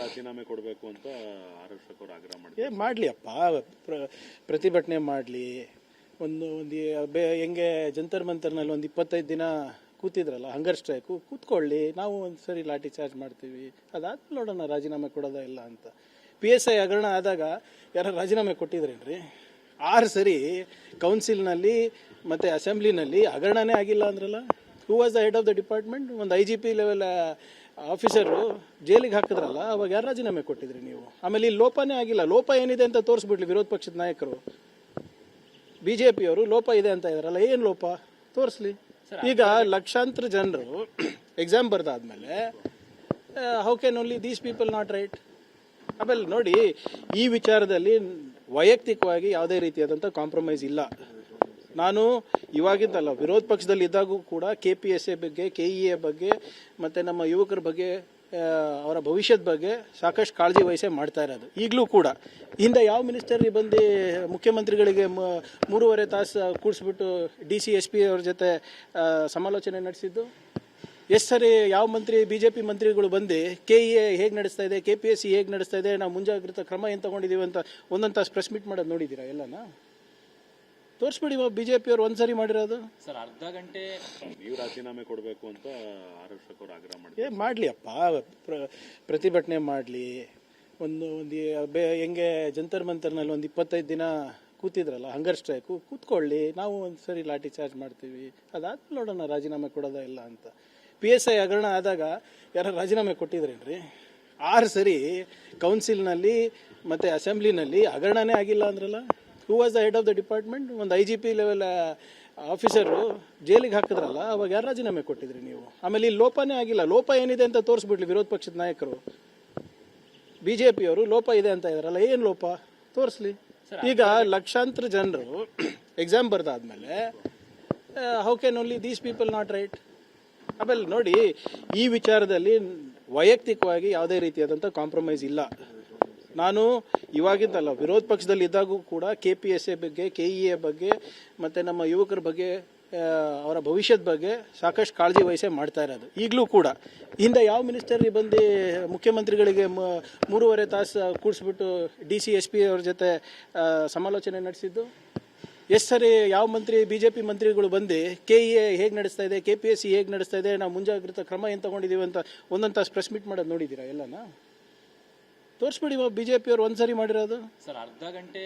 ರಾಜೀನಾಮೆ ಕೊಡಬೇಕು ಅಂತ ಆರ್ ಅಶೋಕ್ ಅವರು ಆಗ್ರಹ ಮಾಡಿದ್ದಾರೆ. ಮಾಡಲಿ ಅಪ್ಪ, ಪ್ರತಿಭಟನೆ ಮಾಡಲಿ. ಒಂದು ಹೆಂಗೆ ಜಂತರ್ ಮಂತರ್ನಲ್ಲಿ ಒಂದು 25 ದಿನ ಕೂತಿದ್ರಲ್ಲ, ಹಂಗರ್ ಸ್ಟ್ರೈಕು ಕೂತ್ಕೊಳ್ಳಿ, ನಾವು ಒಂದು ಸರಿ ಲಾಠಿ ಚಾರ್ಜ್ ಮಾಡ್ತೀವಿ, ಅದಾದ್ಮೇಲೆ ನೋಡೋಣ ರಾಜೀನಾಮೆ ಕೊಡೋದ ಇಲ್ಲ ಅಂತ. PSI ಹಗರಣ ಆದಾಗ ಯಾರು ರಾಜೀನಾಮೆ ಕೊಟ್ಟಿದ್ರೇನ್ರಿ? 6 ಸರಿ ಕೌನ್ಸಿಲ್ನಲ್ಲಿ ಮತ್ತು ಅಸೆಂಬ್ಲಿನಲ್ಲಿ ಹಗರಣನೇ ಆಗಿಲ್ಲ ಅಂದ್ರಲ್ಲ. Who was the head of the department? ಒಂದು IGP ಲೆವೆಲ್ ಆಫೀಸರು ಜೈಲಿಗೆ ಹಾಕಿದ್ರಲ್ಲ, ಅವಾಗ ಯಾರು ರಾಜೀನಾಮೆ ಕೊಟ್ಟಿದ್ರಿ ನೀವು? ಆಮೇಲೆ ಇಲ್ಲಿ ಲೋಪನೇ ಆಗಿಲ್ಲ. ಲೋಪ ಏನಿದೆ ಅಂತ ತೋರಿಸ್ಬಿಡ್ಲಿ ವಿರೋಧ ಪಕ್ಷದ ನಾಯಕರು. BJPಯವರು ಲೋಪ ಇದೆ ಅಂತ ಇದಾರಲ್ಲ, ಏನು ಲೋಪ ತೋರಿಸ್ಲಿ. ಈಗ ಲಕ್ಷಾಂತರ ಜನರು ಎಕ್ಸಾಮ್ ಬರ್ದಾದ್ಮೇಲೆ how can only these people not right? ಆಮೇಲೆ ನೋಡಿ, ಈ ವಿಚಾರದಲ್ಲಿ ವೈಯಕ್ತಿಕವಾಗಿ ಯಾವುದೇ ರೀತಿಯಾದಂಥ ಕಾಂಪ್ರಮೈಸ್ ಇಲ್ಲ. ನಾನು ಇವಾಗಿದ್ದಲ್ಲ, ವಿರೋಧ ಪಕ್ಷದಲ್ಲಿ ಇದ್ದಾಗೂ ಕೂಡ KPSA ಬಗ್ಗೆ, KEA ಬಗ್ಗೆ ಮತ್ತು ನಮ್ಮ ಯುವಕರ ಬಗ್ಗೆ, ಅವರ ಭವಿಷ್ಯದ ಬಗ್ಗೆ ಸಾಕಷ್ಟು ಕಾಳಜಿ ವಹಿಸೇ ಮಾಡ್ತಾ ಇರೋದು. ಈಗಲೂ ಕೂಡ ಹಿಂದೆ ಯಾವ ಮಿನಿಸ್ಟರ್ ಬಂದು ಮುಖ್ಯಮಂತ್ರಿಗಳಿಗೆ 3.5 ತಾಸು ಕೂಡಿಸ್ಬಿಟ್ಟು DC SP ಅವ್ರ ಜೊತೆ ಸಮಾಲೋಚನೆ ನಡೆಸಿದ್ದು? ಎಷ್ಟು ಸರಿ ಯಾವ ಮಂತ್ರಿ, BJP ಮಂತ್ರಿಗಳು ಬಂದು KEA ಹೇಗೆ ನಡೆಸ್ತಾ ಇದೆ, KPSC ಹೇಗೆ ನಡೆಸ್ತಾ ಇದೆ, ನಾವು ಮುಂಜಾಗ್ರತಾ ಕ್ರಮ ಏನು ತಗೊಂಡಿದ್ದೀವಿ ಅಂತ ಒಂದೊಂದು ತಾಸು ಪ್ರೆಸ್ ಮೀಟ್ ಮಾಡೋದು ನೋಡಿದ್ದೀರಾ? ಎಲ್ಲನಾ ತೋರಿಸ್ಬಿಡಿ. BJPಯವರು ಒಂದ್ಸರಿ ಮಾಡಿರೋದು ಸರ್, ಅರ್ಧ ಗಂಟೆ ನೀವು ರಾಜೀನಾಮೆ ಕೊಡಬೇಕು ಅಂತ ಆರ್ ಅಶೋಕ್ ಅವರು ಆಗ್ರಹ ಮಾಡಿದ್ದಾರೆ. ಮಾಡಲಿ ಅಪ್ಪ, ಪ್ರತಿಭಟನೆ ಮಾಡಲಿ. ಒಂದು ಹೆಂಗೆ ಜಂತರ್ ಮಂತರ್ನಲ್ಲಿ ಒಂದು 25 ದಿನ ಕೂತಿದ್ರಲ್ಲ, ಹಂಗರ್ ಸ್ಟ್ರೈಕು ಕೂತ್ಕೊಳ್ಳಿ, ನಾವು ಒಂದು ಸರಿ ಲಾಠಿ ಚಾರ್ಜ್ ಮಾಡ್ತೀವಿ, ಅದಾದ್ಮೇಲೆ ನೋಡೋಣ ರಾಜೀನಾಮೆ ಕೊಡೋದ ಇಲ್ಲ ಅಂತ. PSI ಹಗರಣ ಆದಾಗ ಯಾರು ರಾಜೀನಾಮೆ ಕೊಟ್ಟಿದ್ರೇನ್ರಿ? 6 ಸರಿ ಕೌನ್ಸಿಲ್ನಲ್ಲಿ ಮತ್ತು ಅಸೆಂಬ್ಲಿನಲ್ಲಿ ಹಗರಣನೇ ಆಗಿಲ್ಲ ಅಂದ್ರಲ್ಲ. Who was the head of the department? ಒಂದು IGP ಲೆವೆಲ್ ಆಫೀಸರು ಜೈಲಿಗೆ ಹಾಕಿದ್ರಲ್ಲ, ಅವಾಗ ಯಾರು ರಾಜೀನಾಮೆ ಕೊಟ್ಟಿದ್ರಿ ನೀವು? ಆಮೇಲೆ ಇಲ್ಲಿ ಲೋಪನೇ ಆಗಿಲ್ಲ. ಲೋಪ ಏನಿದೆ ಅಂತ ತೋರಿಸ್ಬಿಡ್ಲಿ ವಿರೋಧ ಪಕ್ಷದ ನಾಯಕರು. BJPಯವರು ಲೋಪ ಇದೆ ಅಂತ ಇದಾರಲ್ಲ, ಏನು ಲೋಪ ತೋರಿಸ್ಲಿ. ಈಗ ಲಕ್ಷಾಂತರ ಜನರು ಎಕ್ಸಾಮ್ ಬರ್ದಾದ್ಮೇಲೆ how can only these people not right? ಆಮೇಲೆ ನೋಡಿ, ಈ ವಿಚಾರದಲ್ಲಿ ವೈಯಕ್ತಿಕವಾಗಿ ಯಾವುದೇ ರೀತಿಯಾದಂಥ ಕಾಂಪ್ರಮೈಸ್ ಇಲ್ಲ. ನಾನು ಇವಾಗಿದ್ದಲ್ಲ, ವಿರೋಧ ಪಕ್ಷದಲ್ಲಿ ಇದ್ದಾಗೂ ಕೂಡ KPSA ಬಗ್ಗೆ, KEA ಬಗ್ಗೆ ಮತ್ತು ನಮ್ಮ ಯುವಕರ ಬಗ್ಗೆ, ಅವರ ಭವಿಷ್ಯದ ಬಗ್ಗೆ ಸಾಕಷ್ಟು ಕಾಳಜಿ ವಹಿಸೇ ಮಾಡ್ತಾ ಇರೋದು. ಈಗಲೂ ಕೂಡ ಹಿಂದೆ ಯಾವ ಮಿನಿಸ್ಟರ್ ಬಂದು ಮುಖ್ಯಮಂತ್ರಿಗಳಿಗೆ 3.5 ತಾಸು ಕೂಡಿಸ್ಬಿಟ್ಟು DC SP ಅವ್ರ ಜೊತೆ ಸಮಾಲೋಚನೆ ನಡೆಸಿದ್ದು? ಎಷ್ಟು ಸರಿ ಯಾವ ಮಂತ್ರಿ, BJP ಮಂತ್ರಿಗಳು ಬಂದು KEA ಹೇಗೆ ನಡೆಸ್ತಾ ಇದೆ, KPSC ಹೇಗೆ ನಡೆಸ್ತಾ ಇದೆ, ನಾವು ಮುಂಜಾಗ್ರತಾ ಕ್ರಮ ಏನು ತಗೊಂಡಿದ್ದೀವಿ ಅಂತ ಒಂದೊಂದು ತಾಸು ಪ್ರೆಸ್ ಮೀಟ್ ಮಾಡೋದು ನೋಡಿದ್ದೀರಾ? ಎಲ್ಲನಾ ತೋರಿಸ್ಬಿಡಿ. BJPಯವರು ಒಂದ್ಸರಿ ಮಾಡಿರೋದು ಸರ್, ಅರ್ಧ ಗಂಟೆ